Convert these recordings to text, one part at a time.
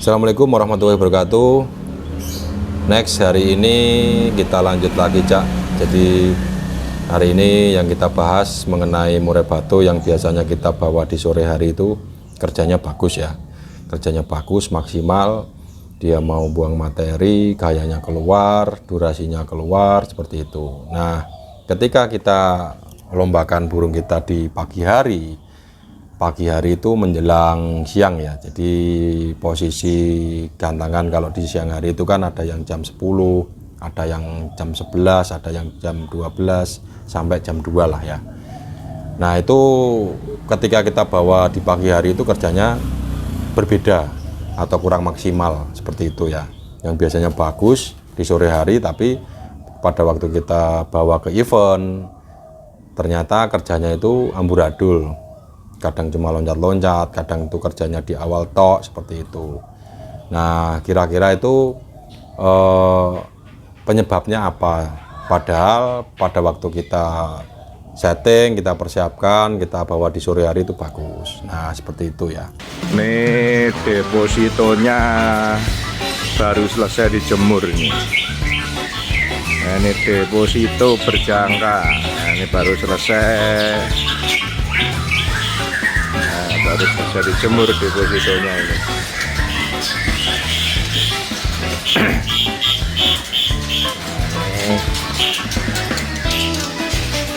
Assalamualaikum warahmatullahi wabarakatuh. Next, hari ini kita lanjut lagi, Cak. Jadi hari ini yang kita bahas mengenai murai batu yang biasanya kita bawa di sore hari itu kerjanya bagus ya. Kerjanya bagus, maksimal. Dia mau buang materi, gayanya keluar, durasinya keluar, seperti itu. Nah, ketika kita lombakan burung kita di pagi hari itu menjelang siang ya. Jadi posisi gantangan kalau di siang hari itu kan ada yang jam 10, ada yang jam 11, ada yang jam 12 sampai jam 2 lah ya. Nah, itu ketika kita bawa di pagi hari itu kerjanya berbeda atau kurang maksimal seperti itu ya. Yang biasanya bagus di sore hari, tapi pada waktu kita bawa ke event ternyata kerjanya itu amburadul. Kadang cuma loncat-loncat, kadang itu kerjanya di awal tok, seperti itu. Nah, kira-kira itu penyebabnya apa? Padahal pada waktu kita setting, kita persiapkan, kita bawa di sore hari itu bagus. Nah, seperti itu ya. Ini depositonya baru selesai dijemur ini. Nah, ini deposito berjangka. Nah, ini baru selesai. Baru bisa dijemur depositonya ini.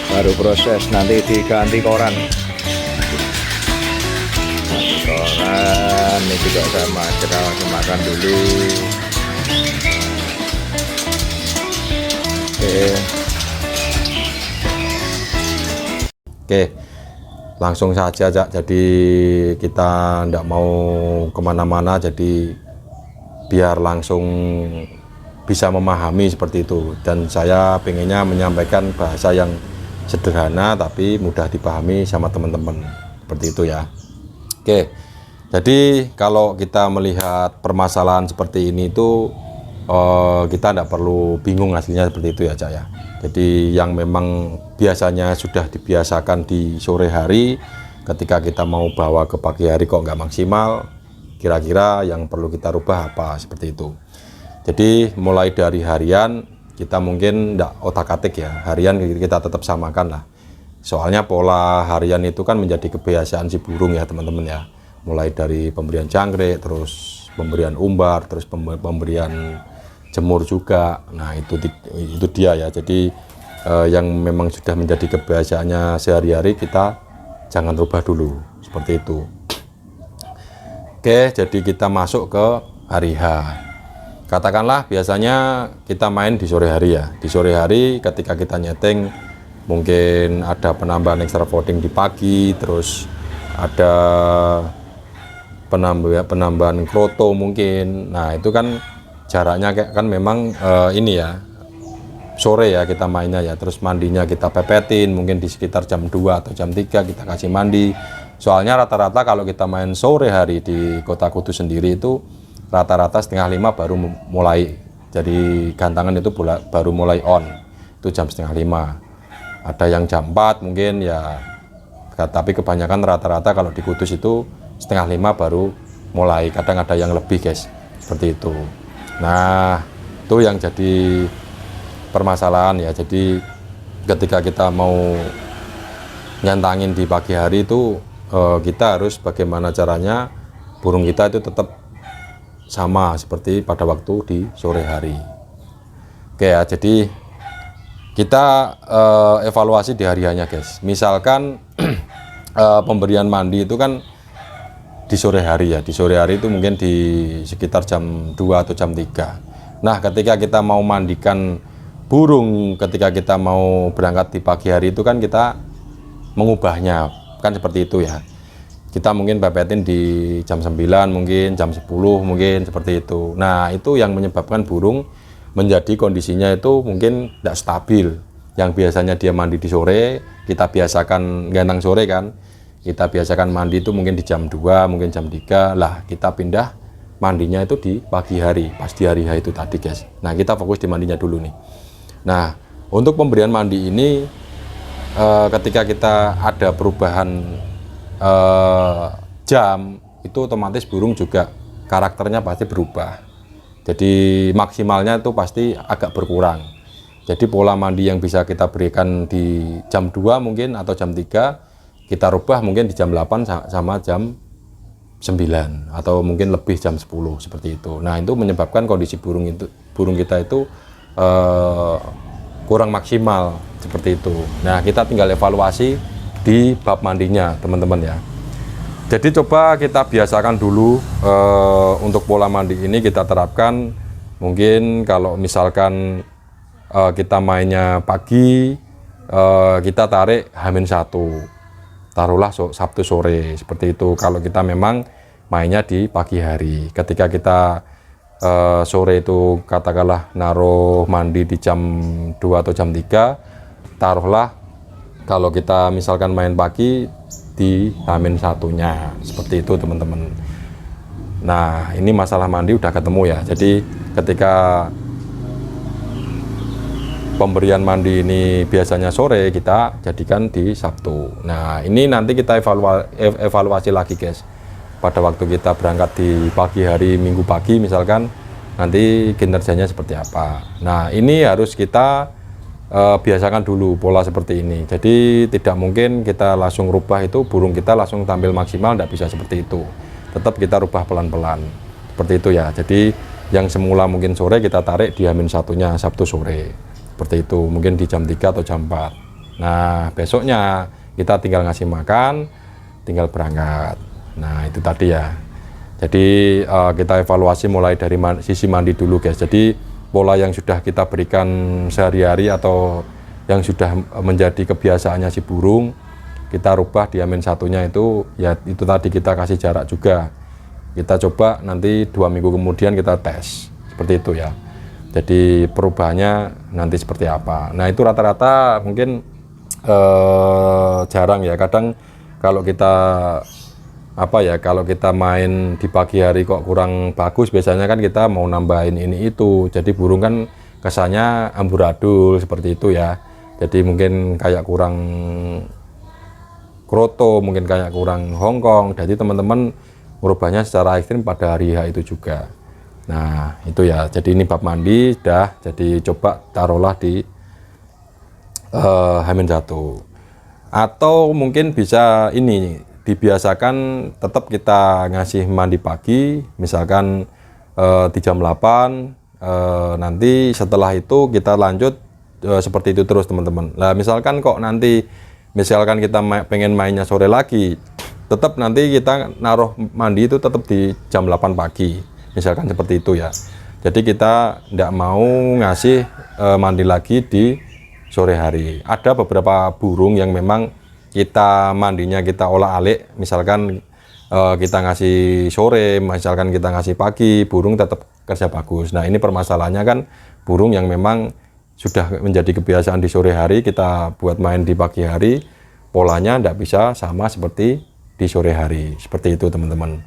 Baru proses, nanti diganti koran. Koran ini juga sama, kita langsung makan dulu. Oke. Langsung saja, Cak. Jadi kita tidak mau kemana-mana, jadi biar langsung bisa memahami seperti itu. Dan saya pengennya menyampaikan bahasa yang sederhana tapi mudah dipahami sama teman-teman, seperti itu ya. Oke, jadi kalau kita melihat permasalahan seperti ini itu kita tidak perlu bingung hasilnya seperti itu ya, Cak ya. Jadi yang memang biasanya sudah dibiasakan di sore hari, ketika kita mau bawa ke pagi hari kok nggak maksimal, kira-kira yang perlu kita rubah apa, seperti itu. Jadi mulai dari harian kita mungkin nggak otak-atik ya, harian kita tetap samakan lah. Soalnya pola harian itu kan menjadi kebiasaan si burung ya teman-teman ya. Mulai dari pemberian jangkrik, terus pemberian umbar, terus pemberian jemur juga. Nah, itu dia ya. Jadi yang memang sudah menjadi kebiasaannya sehari-hari kita jangan rubah dulu, seperti itu. Oke, jadi kita masuk ke hari H. Katakanlah biasanya kita main di sore hari ya. Di sore hari ketika kita nyeting mungkin ada penambahan extra voting di pagi, terus ada penambahan kroto mungkin. Nah, itu kan jaraknya kan memang ini ya, sore ya kita mainnya ya, terus mandinya kita pepetin mungkin di sekitar jam 2 atau jam 3 kita kasih mandi. Soalnya rata-rata kalau kita main sore hari di Kota Kudus sendiri itu rata-rata setengah 5 baru mulai, jadi gantangan itu baru mulai on, itu jam setengah 5. Ada yang jam 4 mungkin ya, tapi kebanyakan rata-rata kalau di Kudus itu setengah 5 baru mulai, kadang ada yang lebih guys, seperti itu. Nah, itu yang jadi permasalahan ya. Jadi ketika kita mau nyantangin di pagi hari itu kita harus bagaimana caranya burung kita itu tetap sama seperti pada waktu di sore hari. Oke ya, jadi kita evaluasi di hari-harinya guys. Misalkan pemberian mandi itu kan di sore hari ya. Di sore hari itu mungkin di sekitar jam 2 atau jam 3. Nah, ketika kita mau mandikan burung, ketika kita mau berangkat di pagi hari itu kan kita mengubahnya, kan seperti itu ya. Kita mungkin pepetin di jam 9 mungkin, jam 10 mungkin, seperti itu. Nah, itu yang menyebabkan burung menjadi kondisinya itu mungkin tidak stabil. Yang biasanya dia mandi di sore, kita biasakan gantang sore kan. Kita biasakan mandi itu mungkin di jam 2, mungkin jam 3 lah, kita pindah mandinya itu di pagi hari, pas di hari H itu tadi guys. Nah, kita fokus di mandinya dulu nih. Nah, untuk pemberian mandi ini ketika kita ada perubahan jam, itu otomatis burung juga karakternya pasti berubah. Jadi maksimalnya itu pasti agak berkurang. Jadi pola mandi yang bisa kita berikan di jam 2 mungkin atau jam 3, kita rubah mungkin di jam 8 sama jam 9 atau mungkin lebih jam 10 seperti itu. Nah, itu menyebabkan kondisi burung kita itu kurang maksimal seperti itu. Nah, kita tinggal evaluasi di bab mandinya, teman-teman ya. Jadi coba kita biasakan dulu untuk pola mandi ini kita terapkan. Mungkin kalau misalkan kita mainnya pagi, kita tarik H-1, taruhlah Sabtu sore seperti itu. Kalau kita memang mainnya di pagi hari, ketika kita sore itu katakanlah naruh mandi di jam 2 atau jam 3, taruhlah kalau kita misalkan main pagi di H-1-nya seperti itu, teman-teman. Nah, ini masalah mandi udah ketemu ya. Jadi ketika pemberian mandi ini biasanya sore, kita jadikan di Sabtu. Nah, ini nanti kita evaluasi lagi guys, pada waktu kita berangkat di pagi hari, Minggu pagi misalkan, nanti kinerjanya seperti apa. Nah, ini harus kita biasakan dulu pola seperti ini. Jadi tidak mungkin kita langsung rubah itu burung kita langsung tampil maksimal, tidak bisa seperti itu. Tetap kita rubah pelan-pelan seperti itu ya. Jadi yang semula mungkin sore kita tarik di H-1-nya Sabtu sore seperti itu, mungkin di jam 3 atau jam 4. Nah, besoknya kita tinggal ngasih makan, tinggal berangkat. Nah, itu tadi ya. Jadi kita evaluasi mulai dari sisi mandi dulu guys. Jadi pola yang sudah kita berikan sehari-hari atau yang sudah menjadi kebiasaannya si burung, kita rubah di H-1-nya itu ya, itu tadi kita kasih jarak juga. Kita coba nanti 2 minggu kemudian kita tes seperti itu ya. Jadi perubahannya nanti seperti apa. Nah, itu rata-rata mungkin jarang ya. Kadang kalau kita kalau kita main di pagi hari kok kurang bagus, biasanya kan kita mau nambahin ini itu. Jadi burung kan kesannya amburadul seperti itu ya. Jadi mungkin kayak kurang kroto, mungkin kayak kurang Hongkong. Jadi teman-teman merubahnya secara ekstrim pada hari H itu juga. Nah, itu ya. Jadi ini bab mandi dah. Jadi coba taruhlah di H-1. Atau mungkin bisa ini dibiasakan tetap kita ngasih mandi pagi, misalkan di jam 8, nanti setelah itu kita lanjut seperti itu terus teman-teman. Nah, misalkan kok nanti misalkan kita pengen mainnya sore lagi, tetap nanti kita naruh mandi itu tetap di jam 8 pagi, misalkan seperti itu ya. Jadi kita tidak mau ngasih mandi lagi di sore hari. Ada beberapa burung yang memang kita mandinya kita olah-alik, misalkan kita ngasih sore, misalkan kita ngasih pagi, burung tetap kerja bagus. Nah, ini permasalahannya kan burung yang memang sudah menjadi kebiasaan di sore hari, kita buat main di pagi hari, polanya tidak bisa sama seperti di sore hari. Seperti itu teman-teman.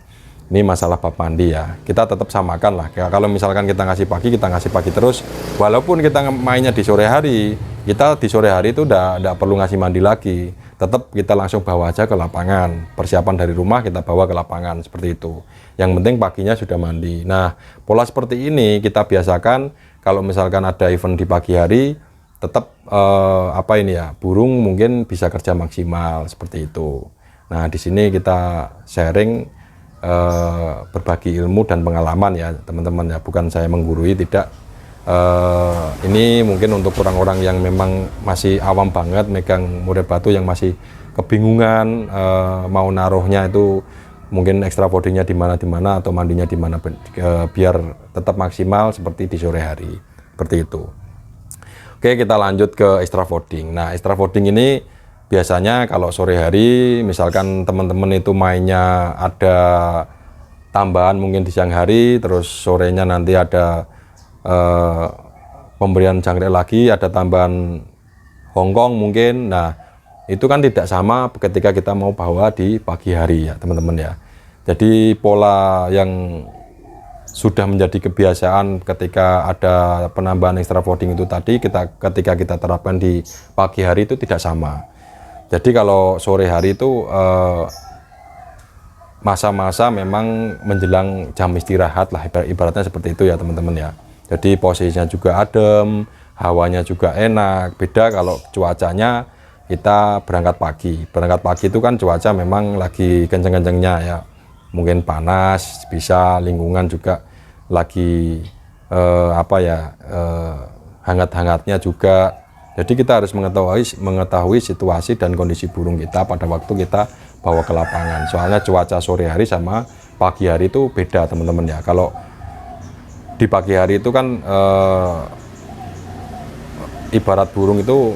Ini masalah bab mandi ya. Kita tetap samakan lah. Kalau misalkan kita ngasih pagi, kita ngasih pagi terus. Walaupun kita mainnya di sore hari, kita di sore hari itu udah perlu ngasih mandi lagi. Tetap kita langsung bawa aja ke lapangan. Persiapan dari rumah kita bawa ke lapangan seperti itu. Yang penting paginya sudah mandi. Nah, pola seperti ini kita biasakan. Kalau misalkan ada event di pagi hari, tetap burung mungkin bisa kerja maksimal seperti itu. Nah, di sini kita sharing berbagi ilmu dan pengalaman ya teman-teman ya, bukan saya menggurui, tidak. Ini mungkin untuk orang-orang yang memang masih awam banget megang murid batu, yang masih kebingungan mau naruhnya itu mungkin extra bodinya di mana atau mandinya di mana biar tetap maksimal seperti di sore hari seperti itu. Oke, kita lanjut ke extra folding. Nah, extra folding ini biasanya kalau sore hari misalkan teman-teman itu mainnya ada tambahan mungkin di siang hari, terus sorenya nanti ada pemberian jangkrik lagi, ada tambahan Hongkong mungkin. Nah, itu kan tidak sama ketika kita mau bawa di pagi hari ya teman-teman ya. Jadi pola yang sudah menjadi kebiasaan ketika ada penambahan extra folding itu tadi, ketika kita terapkan di pagi hari itu tidak sama. Jadi kalau sore hari itu masa-masa memang menjelang jam istirahat lah, ibaratnya seperti itu ya teman-teman ya. Jadi posisinya juga adem, hawanya juga enak. Beda kalau cuacanya kita berangkat pagi itu kan cuaca memang lagi kenceng-kencengnya ya, mungkin panas, bisa lingkungan juga lagi hangat-hangatnya juga. Jadi kita harus mengetahui situasi dan kondisi burung kita pada waktu kita bawa ke lapangan. Soalnya cuaca sore hari sama pagi hari itu beda teman-teman ya. Kalau di pagi hari itu kan ibarat burung itu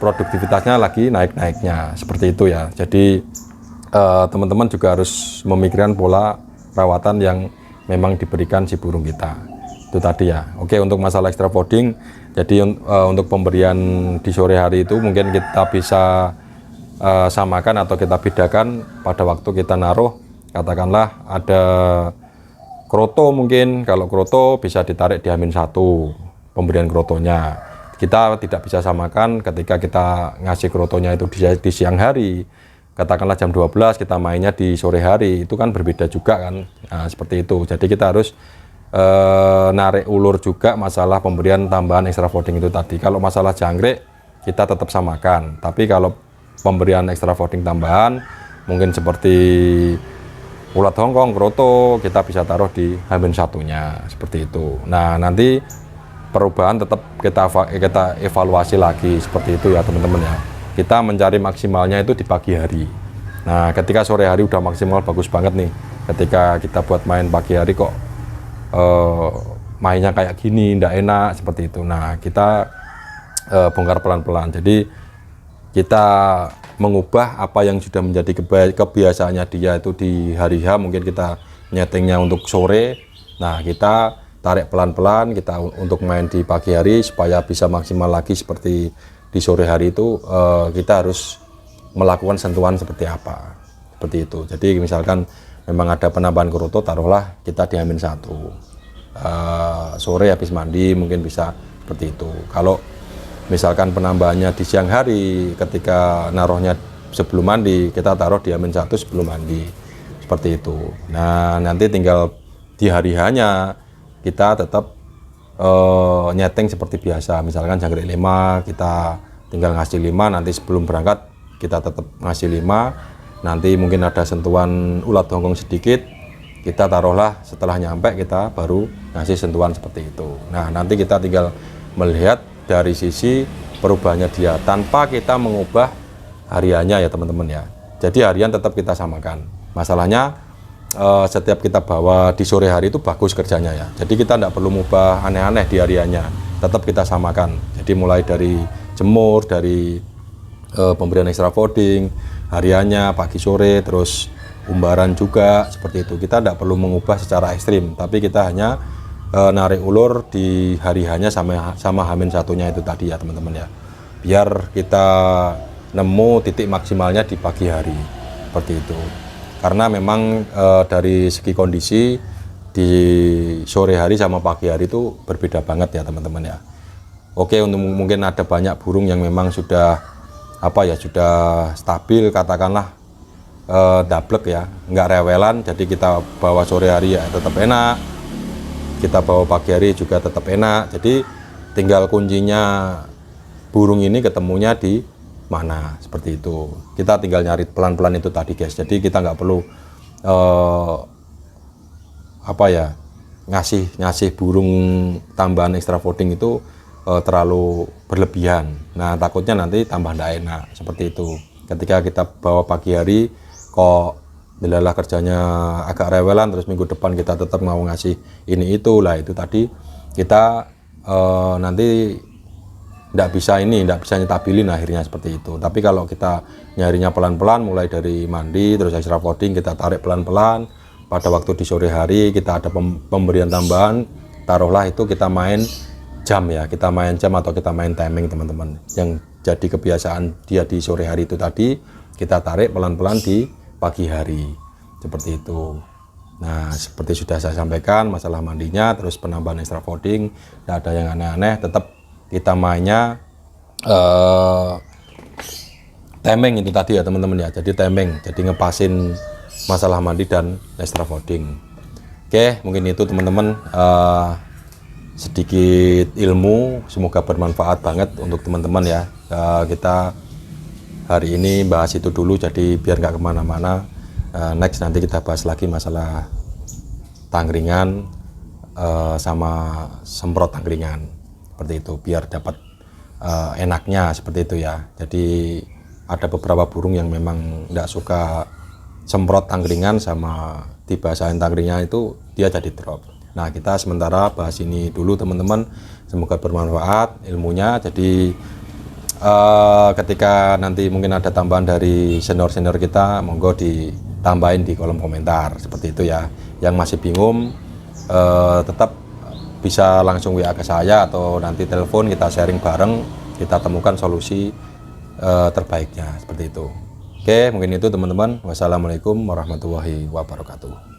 produktivitasnya lagi naik-naiknya seperti itu ya. Jadi teman-teman juga harus memikirkan pola rawatan yang memang diberikan si burung kita. Itu tadi ya. Oke, untuk masalah extra fooding, jadi untuk pemberian di sore hari itu mungkin kita bisa samakan atau kita bedakan pada waktu kita naruh. Katakanlah ada kroto, mungkin kalau kroto bisa ditarik di H-1 pemberian krotonya. Kita tidak bisa samakan ketika kita ngasih krotonya itu di siang hari. Katakanlah jam 12 kita mainnya di sore hari, itu kan berbeda juga kan. Nah, seperti itu. Jadi kita harus narik ulur juga masalah pemberian tambahan extra fooding itu tadi. Kalau masalah jangkrik kita tetap samakan, tapi kalau pemberian extra fooding tambahan mungkin seperti ulat hongkong, kroto, kita bisa taruh di H-1-nya seperti itu. Nah, nanti perubahan tetap kita evaluasi lagi seperti itu ya teman-teman ya. Kita mencari maksimalnya itu di pagi hari. Nah, ketika sore hari udah maksimal bagus banget nih. Ketika kita buat main pagi hari kok mainnya kayak gini, ndak enak seperti itu. Nah, kita bongkar pelan-pelan. Jadi kita mengubah apa yang sudah menjadi kebiasaannya dia itu di hari H, mungkin kita nyetingnya untuk sore. Nah, kita tarik pelan-pelan kita untuk main di pagi hari supaya bisa maksimal lagi seperti di sore hari itu. Kita harus melakukan sentuhan seperti apa, seperti itu. Jadi misalkan memang ada penambahan kroto, taruhlah kita di H-1 sore habis mandi, mungkin bisa seperti itu. Kalau misalkan penambahannya di siang hari ketika naruhnya sebelum mandi, kita taruh di H-1 sebelum mandi seperti itu. Nah, nanti tinggal di hari hanya kita tetap nyeting seperti biasa. Misalkan jangkrik 5 kita tinggal ngasih 5, nanti sebelum berangkat kita tetap ngasih 5. Nanti mungkin ada sentuhan ulat hongkong sedikit, kita taruhlah setelah nyampe kita baru ngasih sentuhan seperti itu. Nah, nanti kita tinggal melihat dari sisi perubahannya dia tanpa kita mengubah hariannya ya teman-teman ya. Jadi harian tetap kita samakan. Masalahnya setiap kita bawa di sore hari itu bagus kerjanya ya. Jadi kita tidak perlu mengubah aneh-aneh di hariannya, tetap kita samakan. Jadi mulai dari jemur, dari pemberian extra fooding, hariannya pagi sore, terus umbaran juga seperti itu. Kita tidak perlu mengubah secara ekstrim, tapi kita hanya narik ulur di hari hanya sama H-1-nya itu tadi ya teman-teman ya. Biar kita nemu titik maksimalnya di pagi hari seperti itu. Karena memang dari segi kondisi di sore hari sama pagi hari itu berbeda banget ya teman-teman ya. Oke, untuk mungkin ada banyak burung yang memang sudah sudah stabil, katakanlah dablek ya, nggak rewelan, jadi kita bawa sore hari ya tetap enak, kita bawa pagi hari juga tetap enak. Jadi tinggal kuncinya burung ini ketemunya di mana, seperti itu. Kita tinggal nyari pelan-pelan itu tadi guys. Jadi kita nggak perlu ngasih burung tambahan extra fooding itu terlalu berlebihan. Nah, takutnya nanti tambah ndak enak seperti itu. Ketika kita bawa pagi hari kok delalah kerjanya agak rewelan, terus minggu depan kita tetap mau ngasih ini itu lah, itu tadi kita nanti ndak bisa nyetabilin akhirnya seperti itu. Tapi kalau kita nyarinya pelan-pelan, mulai dari mandi terus extra fooding kita tarik pelan-pelan, pada waktu di sore hari kita ada pemberian tambahan, taruhlah itu kita main jam ya, kita main jam atau kita main timing teman-teman, yang jadi kebiasaan dia di sore hari itu tadi kita tarik pelan-pelan di pagi hari seperti itu. Nah, seperti sudah saya sampaikan masalah mandinya, terus penambahan extra fooding, tidak ada yang aneh-aneh, tetap kita mainnya timing itu tadi ya teman-teman ya. Jadi timing, jadi ngepasin masalah mandi dan extra voting. Oke, mungkin itu teman-teman, sedikit ilmu, semoga bermanfaat banget untuk teman-teman ya. Kita hari ini bahas itu dulu, jadi biar nggak kemana-mana. Next nanti kita bahas lagi masalah tangkringan sama semprot tangkringan, seperti itu, biar dapat enaknya seperti itu ya. Jadi ada beberapa burung yang memang nggak suka semprot tangkringan, sama dibasahin tangkringnya itu dia jadi drop. Nah, kita sementara bahas ini dulu teman-teman, semoga bermanfaat ilmunya. Jadi ketika nanti mungkin ada tambahan dari senior-senior kita, monggo ditambahin di kolom komentar seperti itu ya. Yang masih bingung tetap bisa langsung WA ke saya atau nanti telepon, kita sharing bareng, kita temukan solusi terbaiknya seperti itu. Oke, mungkin itu teman-teman. Wassalamualaikum warahmatullahi wabarakatuh.